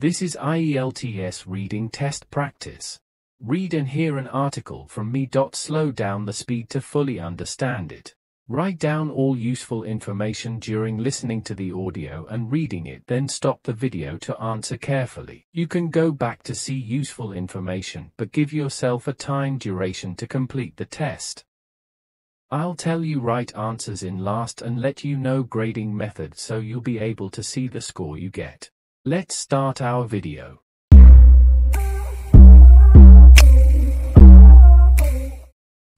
This is IELTS reading test practice. Read and hear an article from me. Slow down the speed to fully understand it. Write down all useful information during listening to the audio and reading it, then stop the video to answer carefully. You can go back to see useful information, but give yourself a time duration to complete the test. I'll tell you right answers in last and let you know grading method so you'll be able to see the score you get. Let's start our video.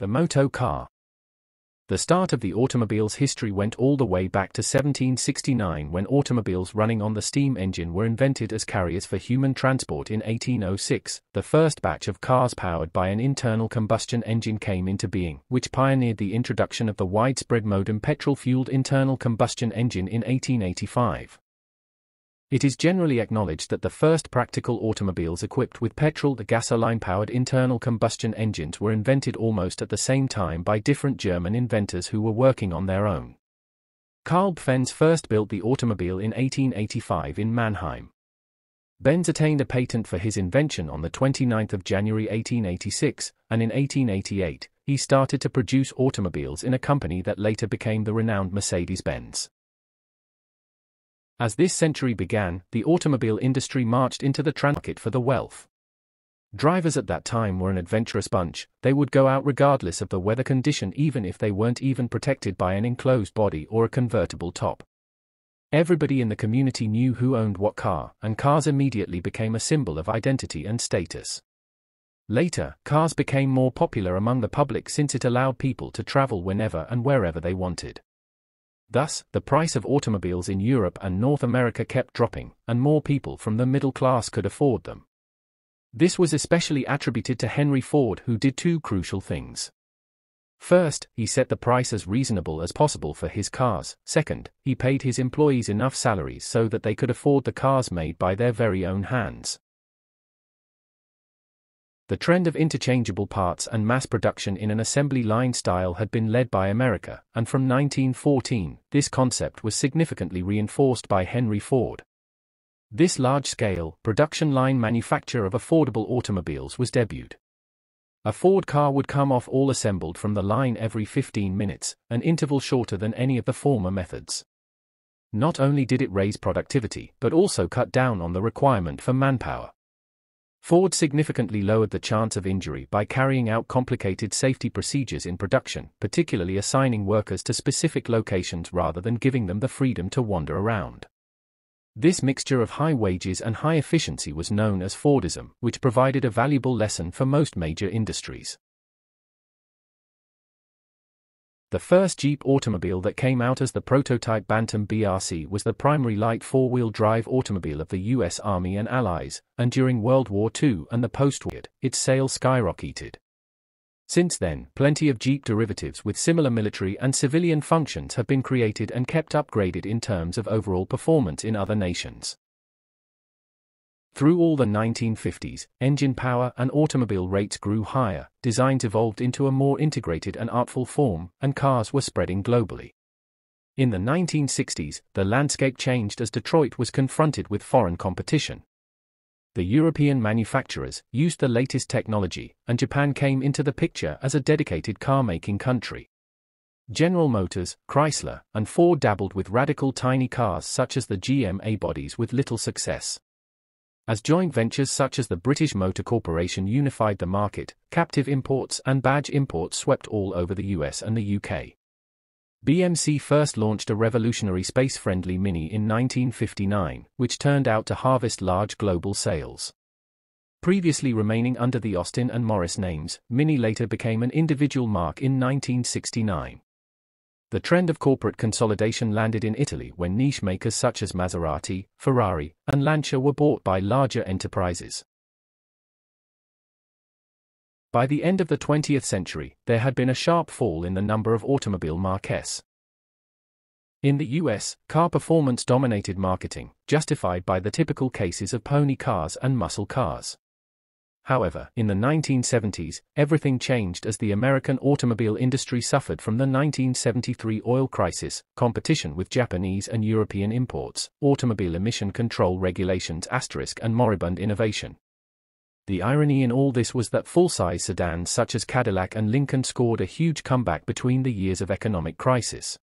The motor car. The start of the automobile's history went all the way back to 1769, when automobiles running on the steam engine were invented as carriers for human transport. In 1806, the first batch of cars powered by an internal combustion engine came into being, which pioneered the introduction of the widespread modern petrol-fueled internal combustion engine in 1885. It is generally acknowledged that the first practical automobiles equipped with gasoline-powered internal combustion engines were invented almost at the same time by different German inventors who were working on their own. Carl Benz first built the automobile in 1885 in Mannheim. Benz attained a patent for his invention on the 29th of January 1886, and in 1888, he started to produce automobiles in a company that later became the renowned Mercedes-Benz. As this century began, the automobile industry marched into the market for the wealth. Drivers at that time were an adventurous bunch. They would go out regardless of the weather condition, even if they weren't even protected by an enclosed body or a convertible top. Everybody in the community knew who owned what car, and cars immediately became a symbol of identity and status. Later, cars became more popular among the public since it allowed people to travel whenever and wherever they wanted. Thus, the price of automobiles in Europe and North America kept dropping, and more people from the middle class could afford them. This was especially attributed to Henry Ford, who did two crucial things. First, he set the price as reasonable as possible for his cars. Second, he paid his employees enough salaries so that they could afford the cars made by their very own hands. The trend of interchangeable parts and mass production in an assembly line style had been led by America, and from 1914, this concept was significantly reinforced by Henry Ford. This large-scale, production line manufacture of affordable automobiles was debuted. A Ford car would come off all assembled from the line every 15 minutes, an interval shorter than any of the former methods. Not only did it raise productivity, but also cut down on the requirement for manpower. Ford significantly lowered the chance of injury by carrying out complicated safety procedures in production, particularly assigning workers to specific locations rather than giving them the freedom to wander around. This mixture of high wages and high efficiency was known as Fordism, which provided a valuable lesson for most major industries. The first Jeep automobile that came out as the prototype Bantam BRC was the primary light four-wheel drive automobile of the U.S. Army and Allies, and during World War II and the post-war, its sales skyrocketed. Since then, plenty of Jeep derivatives with similar military and civilian functions have been created and kept upgraded in terms of overall performance in other nations. Through all the 1950s, engine power and automobile rates grew higher, designs evolved into a more integrated and artful form, and cars were spreading globally. In the 1960s, the landscape changed as Detroit was confronted with foreign competition. The European manufacturers used the latest technology, and Japan came into the picture as a dedicated car-making country. General Motors, Chrysler, and Ford dabbled with radical tiny cars such as the GM A-bodies with little success. As joint ventures such as the British Motor Corporation unified the market, captive imports and badge imports swept all over the US and the UK. BMC first launched a revolutionary space-friendly Mini in 1959, which turned out to harvest large global sales. Previously remaining under the Austin and Morris names, Mini later became an individual mark in 1969. The trend of corporate consolidation landed in Italy when niche makers such as Maserati, Ferrari, and Lancia were bought by larger enterprises. By the end of the 20th century, there had been a sharp fall in the number of automobile marques. In the US, car performance dominated marketing, justified by the typical cases of pony cars and muscle cars. However, in the 1970s, everything changed as the American automobile industry suffered from the 1973 oil crisis, competition with Japanese and European imports, automobile emission control regulations * and moribund innovation. The irony in all this was that full-size sedans such as Cadillac and Lincoln scored a huge comeback between the years of economic crisis.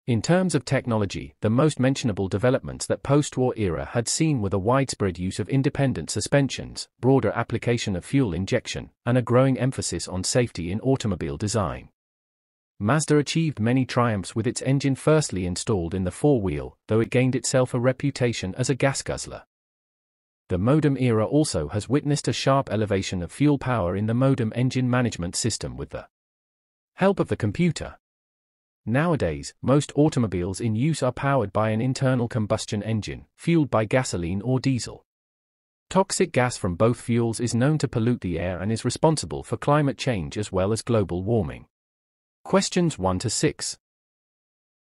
In terms of technology, the most mentionable developments that post-war era had seen were the widespread use of independent suspensions, broader application of fuel injection, and a growing emphasis on safety in automobile design. Mazda achieved many triumphs with its engine firstly installed in the four-wheel, though it gained itself a reputation as a gas guzzler. The modem era also has witnessed a sharp elevation of fuel power in the modem engine management system with the help of the computer. Nowadays, most automobiles in use are powered by an internal combustion engine, fueled by gasoline or diesel. Toxic gas from both fuels is known to pollute the air and is responsible for climate change as well as global warming. Questions 1 to 6.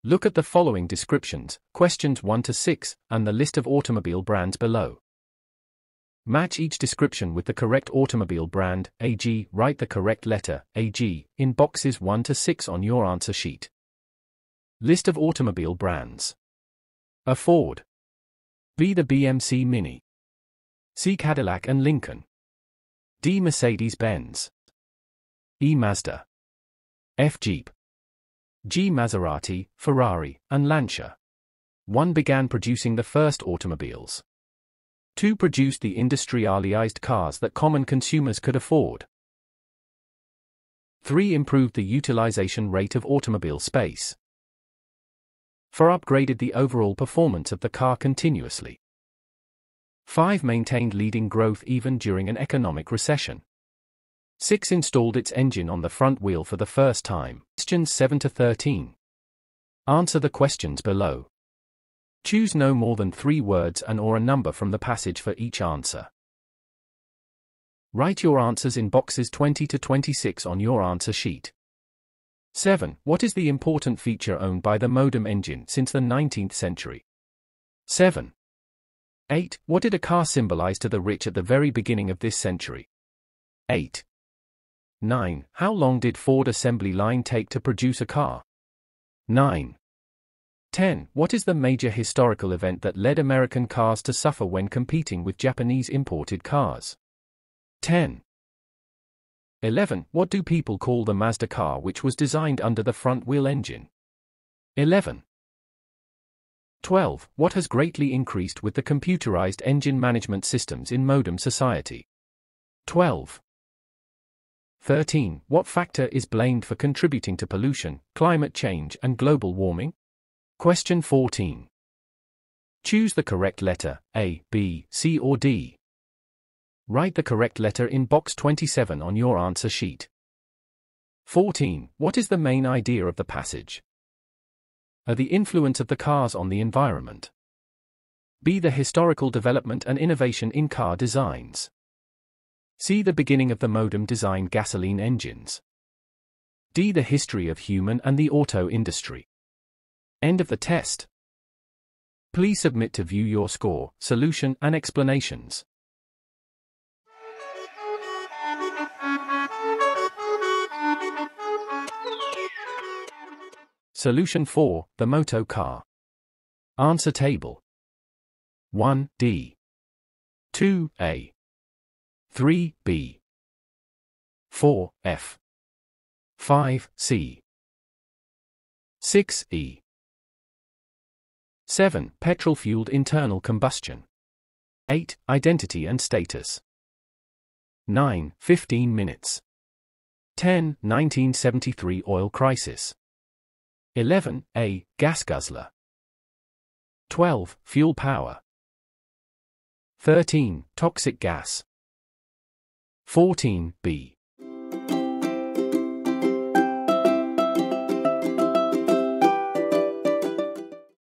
Look at the following descriptions, questions 1 to 6, and the list of automobile brands below. Match each description with the correct automobile brand, e.g., write the correct letter, e.g., in boxes 1 to 6 on your answer sheet. List of automobile brands. A. Ford. B. The BMC Mini. C. Cadillac and Lincoln. D. Mercedes-Benz. E. Mazda. F. Jeep. G. Maserati, Ferrari, and Lancia. 1. Began producing the first automobiles. 2. Produced the industrialized cars that common consumers could afford. 3. Improved the utilization rate of automobile space. 4. Upgraded the overall performance of the car continuously. 5. Maintained leading growth even during an economic recession. 6. Installed its engine on the front wheel for the first time. Questions 7 to 13. Answer the questions below. Choose no more than 3 words and/or a number from the passage for each answer. Write your answers in boxes 20 to 26 on your answer sheet. 7. What is the important feature owned by the modem engine since the 19th century? 7. 8. What did a car symbolize to the rich at the very beginning of this century? 8. 9. How long did Ford assembly line take to produce a car? 9. 10. What is the major historical event that led American cars to suffer when competing with Japanese imported cars? 10. 11. What do people call the Mazda car which was designed under the front-wheel engine? 11. 12. What has greatly increased with the computerized engine management systems in modern society? 12. 13. What factor is blamed for contributing to pollution, climate change, and global warming? Question 14. Choose the correct letter, A, B, C or D. Write the correct letter in box 27 on your answer sheet. 14. What is the main idea of the passage? A. The influence of the cars on the environment. B. The historical development and innovation in car designs. C. The beginning of the modem-designed gasoline engines. D. The history of human and the auto industry. End of the test. Please submit to view your score, solution, and explanations. Solution 4, the Moto car. Answer table. 1. D. 2. A. 3. B. 4. F. 5. C. 6. E. 7. Petrol-fueled internal combustion. 8. Identity and status. 9. 15 minutes. 10. 1973 oil crisis. 11. A. Gas guzzler. 12. Fuel power. 13. Toxic gas. 14. B.